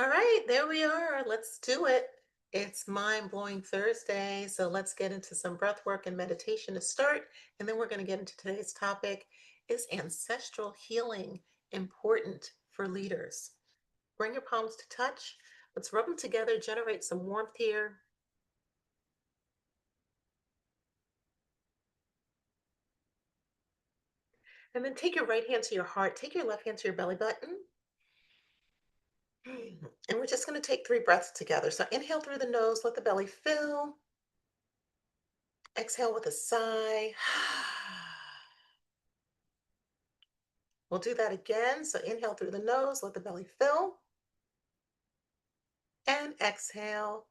All right, there we are. Let's do it. It's Mind Blowing Thursday. So let's get into some breath work and meditation to start. And then we're going to get into today's topic. Is ancestral healing important for leaders? Bring your palms to touch. Let's rub them together, generate some warmth here. And then take your right hand to your heart. Take your left hand to your belly button. And we're just going to take 3 breaths together. So inhale through the nose, let the belly fill. Exhale with a sigh. We'll do that again. So inhale through the nose, let the belly fill, and exhale.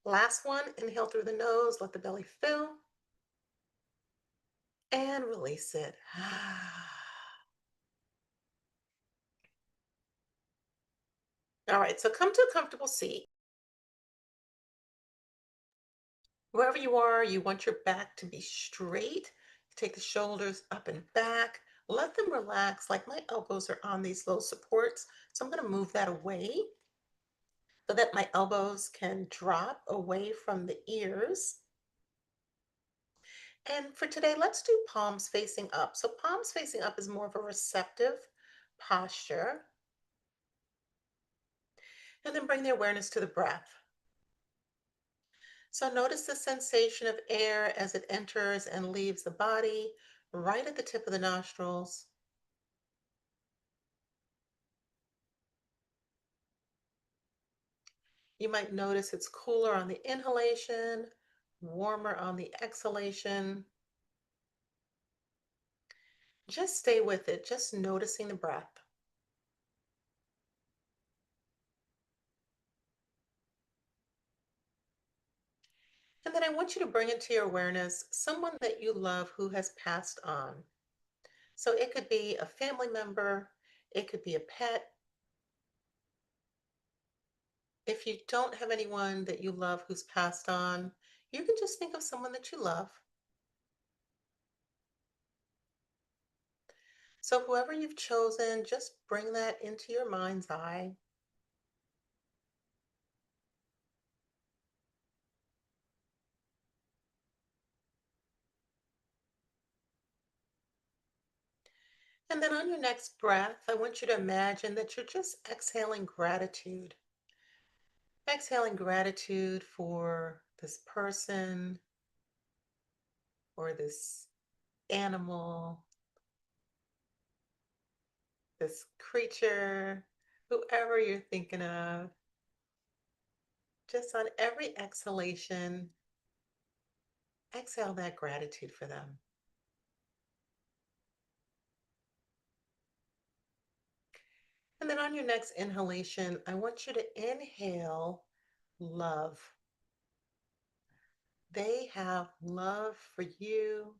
Last one, inhale through the nose, let the belly fill, and release it. All right, so come to a comfortable seat. Wherever you are, you want your back to be straight. Take the shoulders up and back. Let them relax, like my elbows are on these low supports. So I'm going to move that away so that my elbows can drop away from the ears. And for today, let's do palms facing up. So palms facing up is more of a receptive posture. And then bring the awareness to the breath. So notice the sensation of air as it enters and leaves the body right at the tip of the nostrils. You might notice it's cooler on the inhalation, warmer on the exhalation. Just stay with it, just noticing the breath. And then I want you to bring into your awareness someone that you love who has passed on. So it could be a family member, it could be a pet. If you don't have anyone that you love who's passed on, you can just think of someone that you love. So whoever you've chosen, just bring that into your mind's eye. And then on your next breath, I want you to imagine that you're just exhaling gratitude. Exhaling gratitude for this person or this animal, this creature, whoever you're thinking of. Just on every exhalation, exhale that gratitude for them. And then on your next inhalation, I want you to inhale love. They have love for you.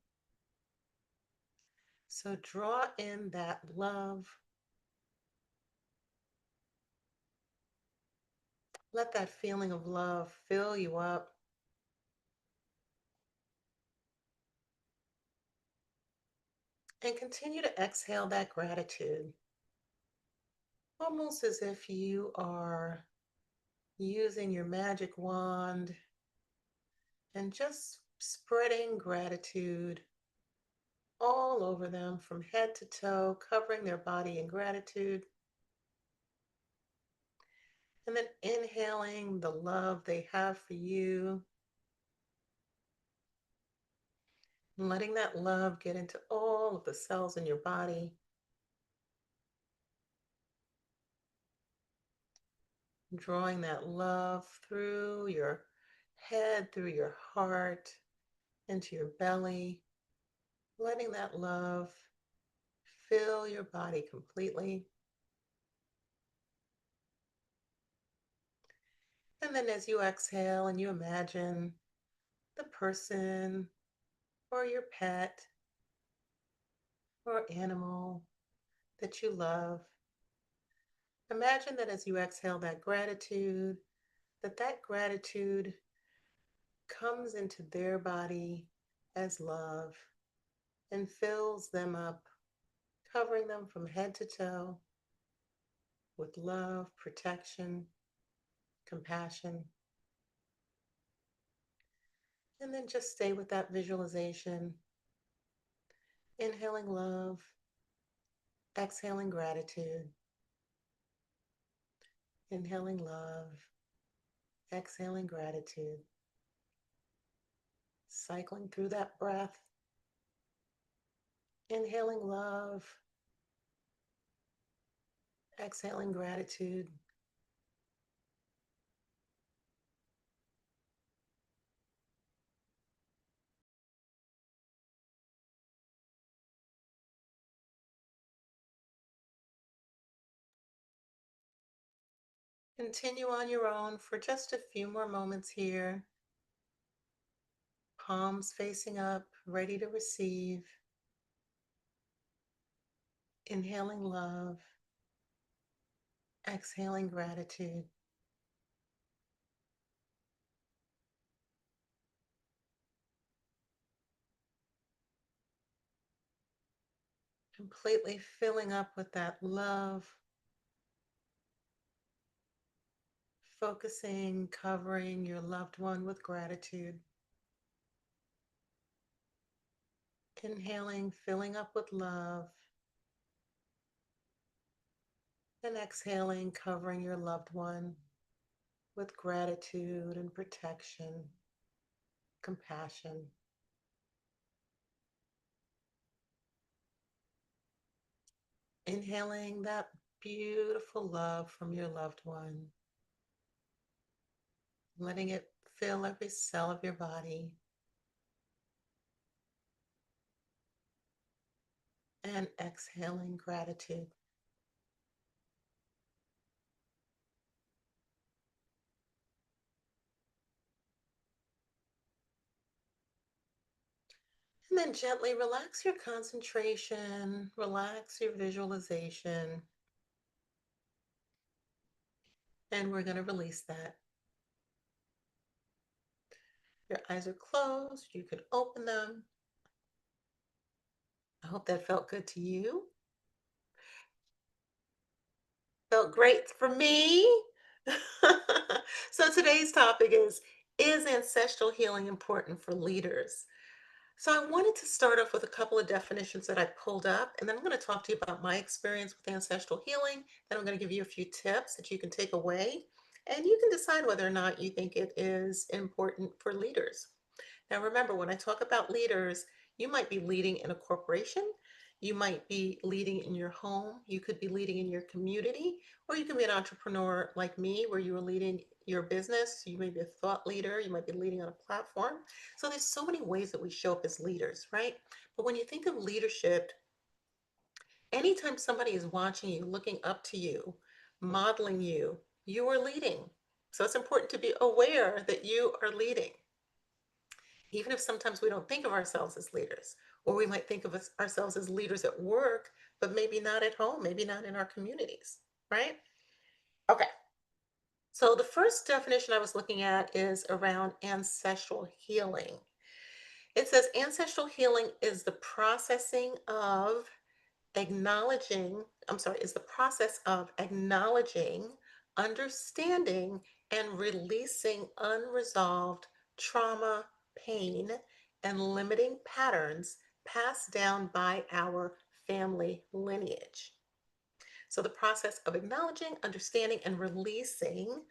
So draw in that love. Let that feeling of love fill you up. And continue to exhale that gratitude. Almost as if you are using your magic wand and just spreading gratitude all over them from head to toe, covering their body in gratitude. And then inhaling the love they have for you, and letting that love get into all of the cells in your body, drawing that love through your head, through your heart, into your belly, letting that love fill your body completely. And then as you exhale and you imagine the person or your pet or animal that you love, imagine that as you exhale that gratitude, that gratitude comes into their body as love and fills them up, covering them from head to toe. with love, protection, compassion. And then just stay with that visualization. Inhaling love, exhaling gratitude. Inhaling love, exhaling gratitude. Cycling through that breath. Inhaling love, exhaling gratitude. Continue on your own for just a few more moments here. Palms facing up, ready to receive. Inhaling love, exhaling gratitude. Completely filling up with that love, focusing, covering your loved one with gratitude. Inhaling, filling up with love, and exhaling, covering your loved one with gratitude and protection, compassion. Inhaling that beautiful love from your loved one, letting it fill every cell of your body, and exhaling gratitude. And then gently relax your concentration, relax your visualization, and we're going to release that. Your eyes are closed, you can open them. I hope that felt good to you. Felt great for me. So today's topic is ancestral healing important for leaders? So I wanted to start off with a couple of definitions that I pulled up, and then I'm going to talk to you about my experience with ancestral healing. Then I'm going to give you a few tips that you can take away, and you can decide whether or not you think it is important for leaders. Now, remember, when I talk about leaders, you might be leading in a corporation, you might be leading in your home, you could be leading in your community, or you can be an entrepreneur like me, where you are leading your business. You may be a thought leader, you might be leading on a platform. So there's so many ways that we show up as leaders, right? But when you think of leadership, anytime somebody is watching you, looking up to you, modeling you, you are leading. So it's important to be aware that you are leading, even if sometimes we don't think of ourselves as leaders, or we might think of ourselves as leaders at work, but maybe not at home, maybe not in our communities, right? Okay. So the first definition I was looking at is around ancestral healing. It says ancestral healing is the processing of acknowledging, I'm sorry, is the process of acknowledging, understanding, and releasing unresolved trauma, pain, and limiting patterns passed down by our family lineage. So, the process of acknowledging, understanding, and releasing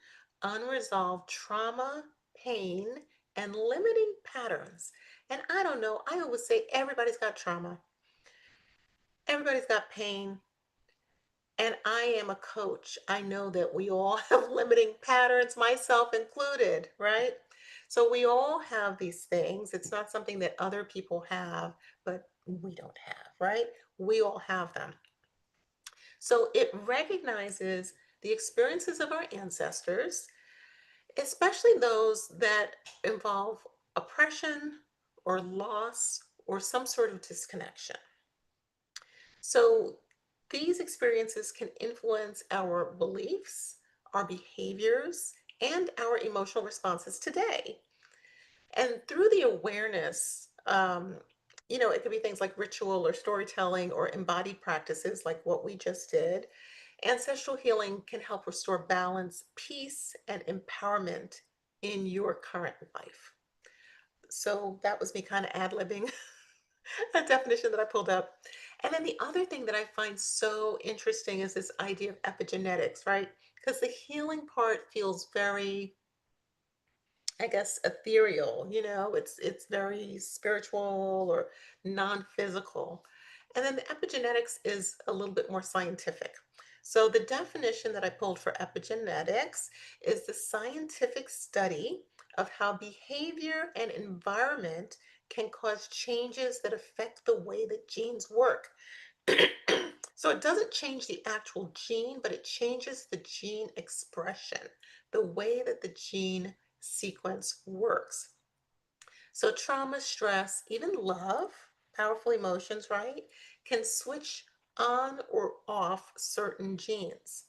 unresolved trauma, pain, and limiting patterns. And I don't know, I always say everybody's got trauma, everybody's got pain, and I am a coach. I know that we all have limiting patterns, myself included, right? So we all have these things. It's not something that other people have, but we don't have, right? We all have them. So it recognizes the experiences of our ancestors, especially those that involve oppression or loss or some sort of disconnection. So these experiences can influence our beliefs, our behaviors, and our emotional responses today. And through the awareness, it could be things like ritual or storytelling or embodied practices like what we just did. Ancestral healing can help restore balance, peace, and empowerment in your current life. So that was me kind of ad-libbing a definition that I pulled up. And then the other thing that I find so interesting is this idea of epigenetics, right? Because the healing part feels very, I guess, ethereal, it's very spiritual or non-physical. And then the epigenetics is a little bit more scientific. So the definition that I pulled for epigenetics is the scientific study of how behavior and environment can cause changes that affect the way that genes work. So it doesn't change the actual gene, but it changes the gene expression, the way that the gene sequence works. So trauma, stress, even love, powerful emotions, right, can switch on or off certain genes.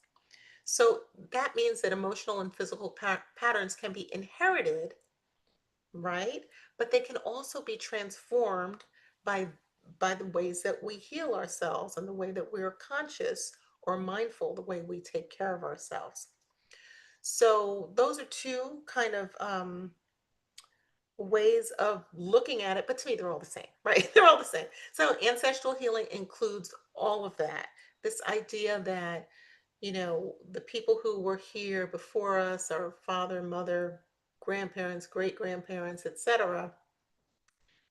So that means that emotional and physical patterns can be inherited, right? But they can also be transformed by the ways that we heal ourselves and the way that we're conscious or mindful, the way we take care of ourselves. So those are two kind of ways of looking at it, but to me, they're all the same, right? They're all the same. So ancestral healing includes all of that. This idea that, the people who were here before us, our father, mother, grandparents, great grandparents, etc.,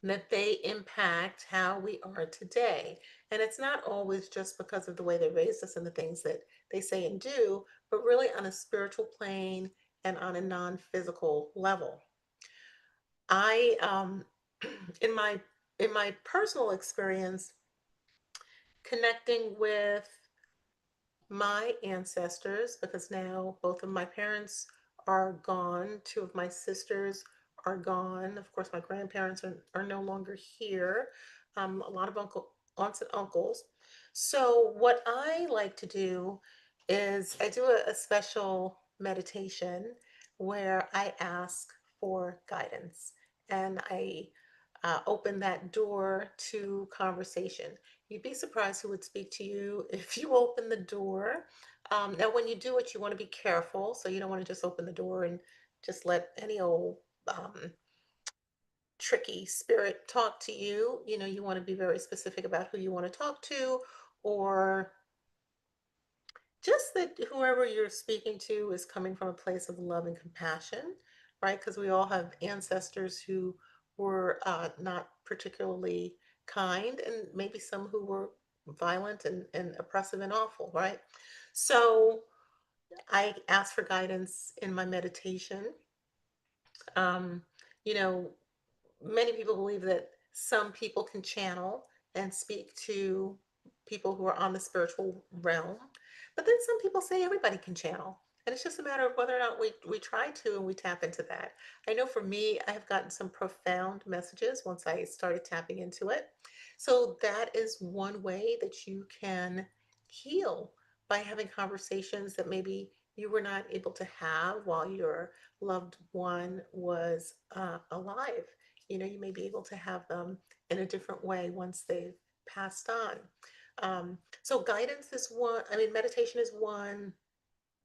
that they impact how we are today. And it's not always just because of the way they raised us and the things that they say and do, but really on a spiritual plane and on a non-physical level. I in my personal experience, connecting with my ancestors, because now both of my parents are gone, two of my sisters are gone. Of course, my grandparents are no longer here. A lot of aunts and uncles. So what I like to do is I do a special meditation where I ask for guidance, and I open that door to conversation. You'd be surprised who would speak to you if you open the door. Now, when you do it, you want to be careful. So you don't want to just open the door and just let any old um, tricky spirit talk to you. You want to be very specific about who you want to talk to, or just that whoever you're speaking to is coming from a place of love and compassion, right? Because we all have ancestors who were not particularly kind, and maybe some who were violent and oppressive and awful, right? So I ask for guidance in my meditation. Um, you know, Many people believe that some people can channel and speak to people who are on the spiritual realm, but then some people say everybody can channel. And it's just a matter of whether or not we try to and we tap into that. I know for me, I have gotten some profound messages once I started tapping into it. So that is one way that you can heal, by having conversations that maybe you were not able to have while your loved one was alive. You may be able to have them in a different way once they've passed on. So guidance is one, meditation is one.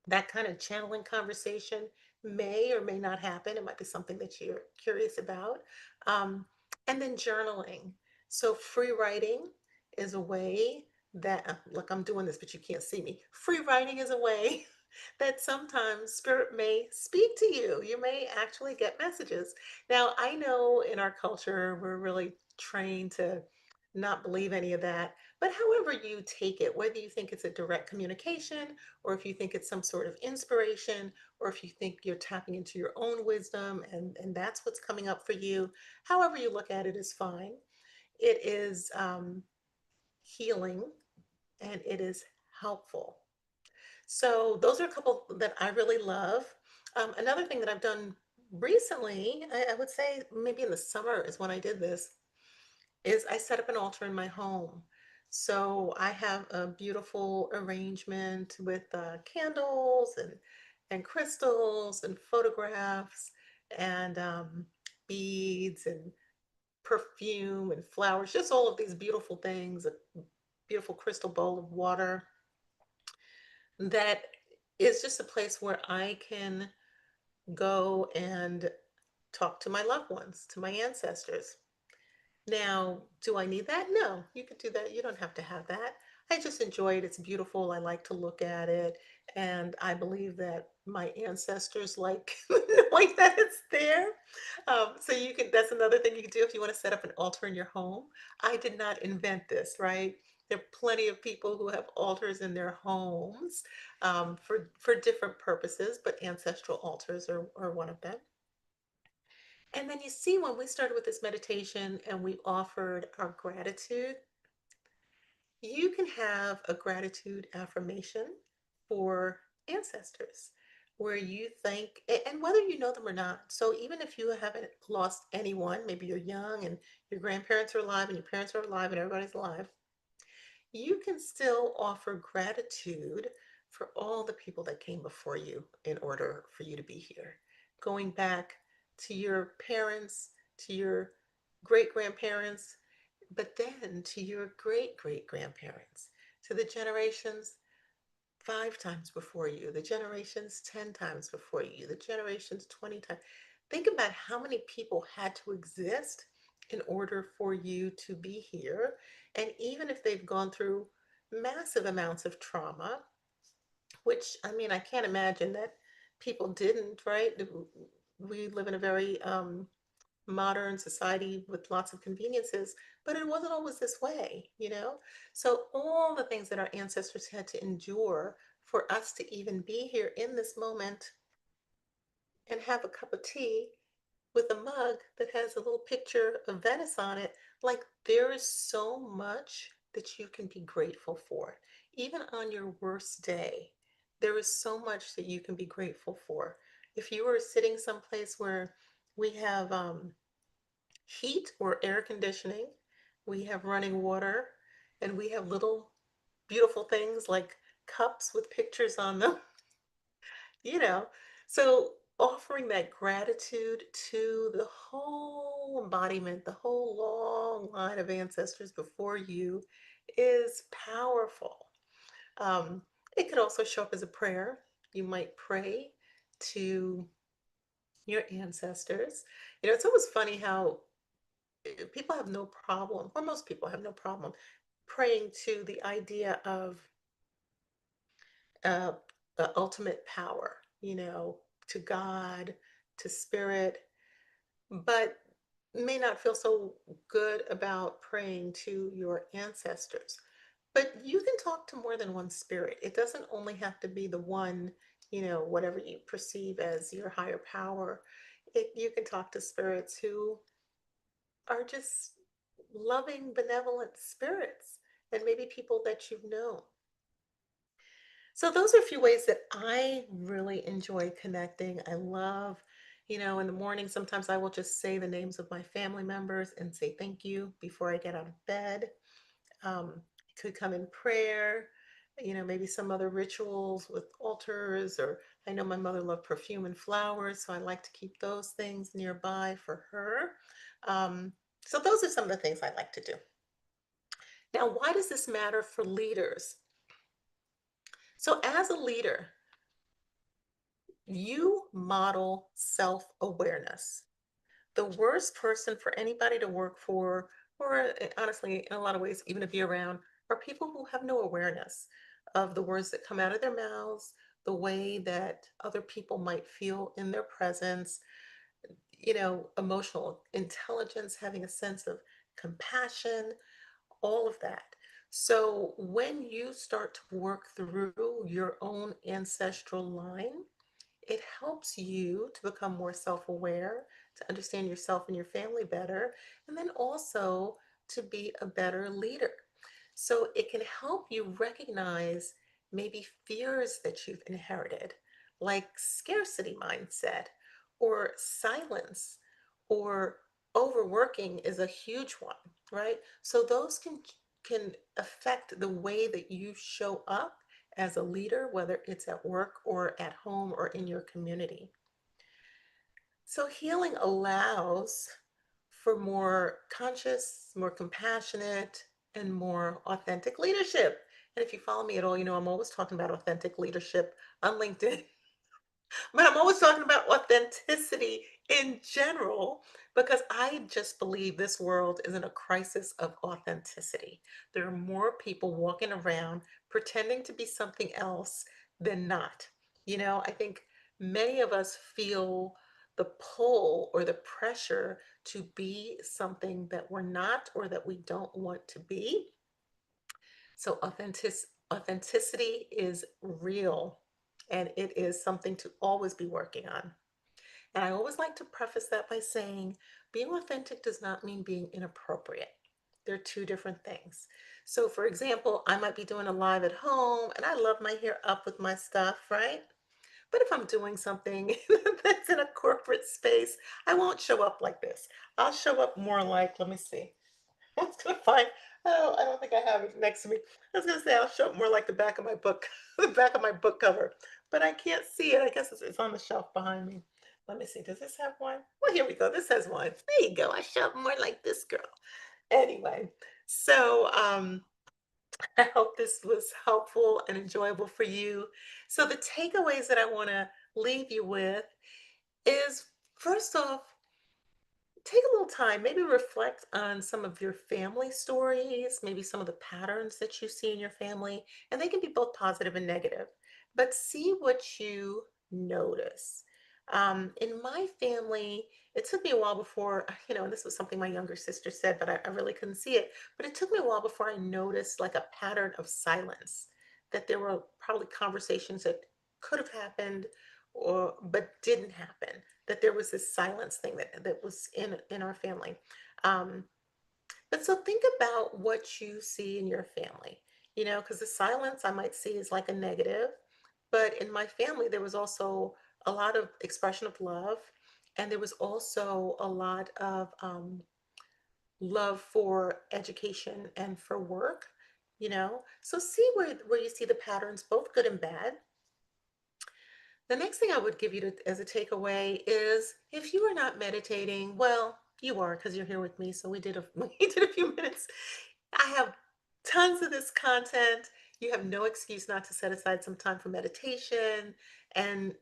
That kind of channeling conversation may or may not happen. It might be something that you're curious about. Um, and then journaling. So free writing is a way that, look, I'm doing this, but you can't see me. Free writing is a way that sometimes spirit may speak to you. You may actually get messages. Now, I know in our culture, we're really trained to not believe any of that. But however you take it, whether you think it's a direct communication, or if you think it's some sort of inspiration, or if you think you're tapping into your own wisdom and that's what's coming up for you, however you look at it is fine. It is healing, and it is helpful. So those are a couple that I really love. Another thing that I've done recently, I would say maybe in the summer is when I did this, is I set up an altar in my home. So I have a beautiful arrangement with candles and crystals and photographs and beads and perfume and flowers, just all of these beautiful things, a beautiful crystal bowl of water. that is just a place where I can go and talk to my loved ones, to my ancestors. Now, do I need that? No, you could do that. You don't have to have that. I just enjoy it. It's beautiful. I like to look at it. And I believe that my ancestors like knowing that it's there. So you can, that's another thing you can do if you want to set up an altar in your home. I did not invent this, right? There are plenty of people who have altars in their homes for different purposes, but ancestral altars are one of them. And then you see, when we started with this meditation and we offered our gratitude, you can have a gratitude affirmation for ancestors where you thank, and whether you know them or not. So even if you haven't lost anyone, maybe you're young and your grandparents are alive and your parents are alive and everybody's alive, you can still offer gratitude for all the people that came before you in order for you to be here. Going back to your parents, to your great grandparents, but then to your great great grandparents, to the generations five times before you, the generations 10 times before you, the generations 20 times. Think about how many people had to exist in order for you to be here. And even if they've gone through massive amounts of trauma, which I mean, I can't imagine that people didn't, right? We live in a very modern society with lots of conveniences, but it wasn't always this way, you know? So, all the things that our ancestors had to endure for us to even be here in this moment and have a cup of tea with a mug that has a little picture of Venice on it, like there is so much that you can be grateful for. Even on your worst day, there is so much that you can be grateful for. If you were sitting someplace where we have heat or air conditioning, we have running water, and we have little beautiful things like cups with pictures on them, you know. So offering that gratitude to the whole embodiment, the whole long line of ancestors before you is powerful. Um, it could also show up as a prayer. You might pray to your ancestors. You know, it's always funny how people have no problem, or most people have no problem, praying to the idea of uh, ultimate power, you know, to God, to spirit, but may not feel so good about praying to your ancestors. But you can talk to more than one spirit. It doesn't only have to be the one, you know, whatever you perceive as your higher power. You can talk to spirits who are just loving, benevolent spirits, and maybe people that you've known. So those are a few ways that I really enjoy connecting. I love, you know, in the morning, sometimes I will just say the names of my family members and say thank you before I get out of bed. It could come in prayer, you know, maybe some other rituals with altars, or I know my mother loved perfume and flowers, so I like to keep those things nearby for her. Um, so those are some of the things I like to do. Now, why does this matter for leaders? So as a leader, you model self-awareness. The worst person for anybody to work for, or honestly, in a lot of ways, even to be around, are people who have no awareness of the words that come out of their mouths, the way that other people might feel in their presence, you know, emotional intelligence, having a sense of compassion, all of that. So when you start to work through your own ancestral line, it helps you to become more self aware, to understand yourself and your family better, and then also to be a better leader. So it can help you recognize maybe fears that you've inherited, like scarcity mindset or silence or overworking is a huge one, right? So those can affect the way that you show up as a leader, whether it's at work or at home or in your community. So healing allows for more conscious, more compassionate, and more authentic leadership. And if you follow me at all, you know I'm always talking about authentic leadership on LinkedIn. But I'm always talking about authenticity in general because I just believe this world is in a crisis of authenticity. There are more people walking around pretending to be something else than not. I think many of us feel the pull or the pressure to be something that we're not or that we don't want to be. So authenticity is real and it is something to always be working on. And I always like to preface that by saying being authentic does not mean being inappropriate. They're two different things. So, for example, I might be doing a live at home and I love my hair up with my stuff, right? But if I'm doing something that's in a corporate space, I won't show up like this. I'll show up more like, let me see. I was gonna find. Oh, I don't think I have it next to me. I was gonna say I'll show it more like the back of my book, the back of my book cover, but I can't see it. I guess it's on the shelf behind me. Let me see. Does this have one? Well, here we go. This has one. There you go. I show up more like this girl. Anyway, so I hope this was helpful and enjoyable for you. So the takeaways that I want to leave you with is first off, take a little time, maybe reflect on some of your family stories, maybe some of the patterns that you see in your family, and they can be both positive and negative, but see what you notice. In my family, it took me a while before, and this was something my younger sister said, but I really couldn't see it. But it took me a while before I noticed like a pattern of silence, that there were probably conversations that could have happened or but didn't happen, that there was this silence thing that was in our family. Um, but so think about what you see in your family, because the silence I might see is like a negative, but in my family there was also a lot of expression of love, and there was also a lot of love for education and for work. So see where you see the patterns, both good and bad. The next thing I would give you as a takeaway is if you are not meditating, well, you are because you're here with me. So we did we did a few minutes. I have tons of this content. You have no excuse not to set aside some time for meditation and,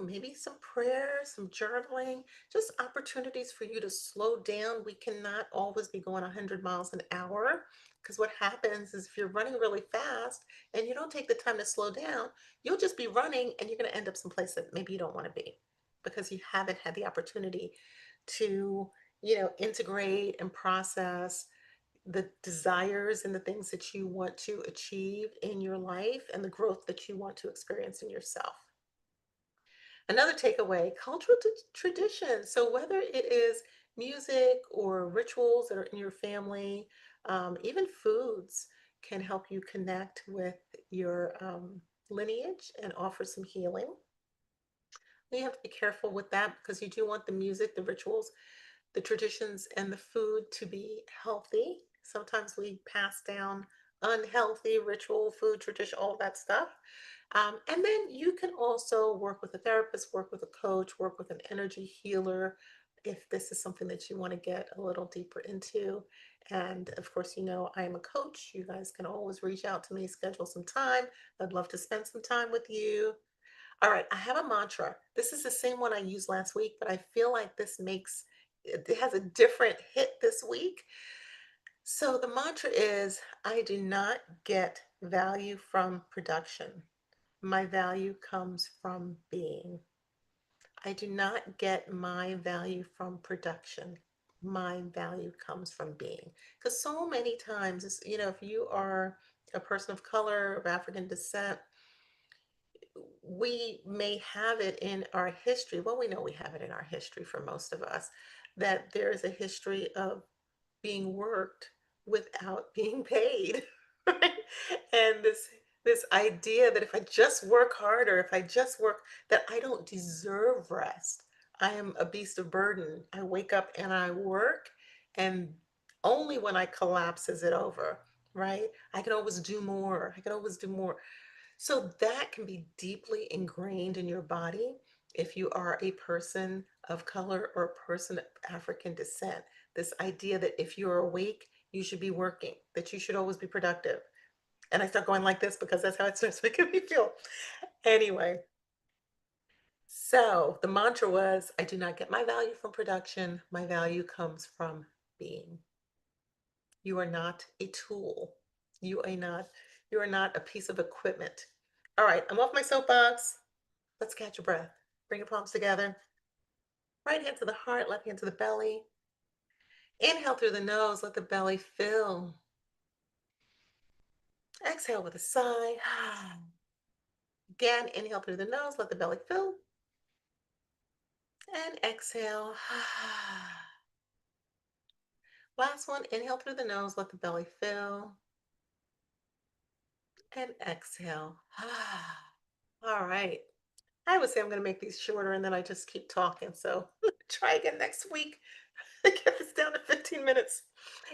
maybe some prayer, some journaling, just opportunities for you to slow down. We cannot always be going 100 miles an hour because what happens is if you're running really fast and you don't take the time to slow down, you'll just be running and you're going to end up someplace that maybe you don't want to be because you haven't had the opportunity to, integrate and process the desires and the things that you want to achieve in your life and the growth that you want to experience in yourself. Another takeaway, cultural tradition. So whether it is music or rituals that are in your family, even foods can help you connect with your lineage and offer some healing. You have to be careful with that because you do want the music, the rituals, the traditions, and the food to be healthy. Sometimes we pass down unhealthy ritual, food, tradition, all that stuff. And then you can also work with a therapist, work with a coach, work with an energy healer if this is something that you want to get a little deeper into. And of course, I am a coach. You guys can always reach out to me, schedule some time. I'd love to spend some time with you. All right, I have a mantra. This is the same one I used last week, but I feel like it has a different hit this week. So the mantra is I do not get value from production. My value comes from being. I do not get my value from production. My value comes from being. Because so many times, if you are a person of color, of African descent, we may have it in our history. Well, we know we have it in our history for most of us, that there is a history of being worked without being paid. Right? And this idea that if I just work harder, if I just work, that I don't deserve rest. I am a beast of burden. I wake up and I work, and only when I collapse is it over, right? I can always do more. I can always do more. So that can be deeply ingrained in your body if you are a person of color or a person of African descent. This idea that if you're awake, you should be working, that you should always be productive. And I start going like this because that's how it starts making me feel. Anyway, so the mantra was, I do not get my value from production. My value comes from being. You are not a tool. You are not, you are not a piece of equipment. All right, I'm off my soapbox. Let's catch a breath. Bring your palms together. Right hand to the heart, left hand to the belly. Inhale through the nose, let the belly fill. Exhale with a sigh. Again, inhale through the nose, let the belly fill. And exhale. Last one, inhale through the nose, let the belly fill. And exhale. All right. I would say I'm going to make these shorter and then I just keep talking. So try again next week. Get this down to 15 minutes.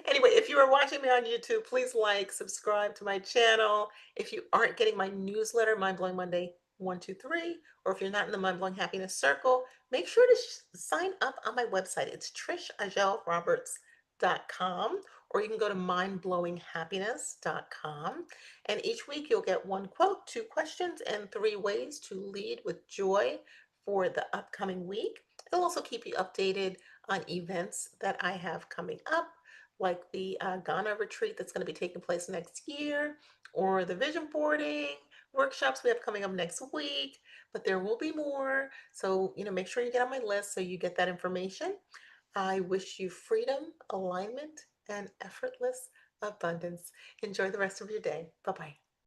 Anyway, if you are watching me on YouTube, please like, subscribe to my channel. If you aren't getting my newsletter, Mind Blowing Monday 123, or if you're not in the Mind Blowing Happiness Circle, make sure to sign up on my website. It's trishahjelroberts.com, or you can go to mindblowinghappiness.com. And each week you'll get one quote, two questions, and three ways to lead with joy for the upcoming week. It'll also keep you updated on events that I have coming up, like the Ghana retreat that's going to be taking place next year, or the vision boarding workshops we have coming up next week. But there will be more. So, make sure you get on my list so you get that information. I wish you freedom, alignment, and effortless abundance. Enjoy the rest of your day. Bye bye.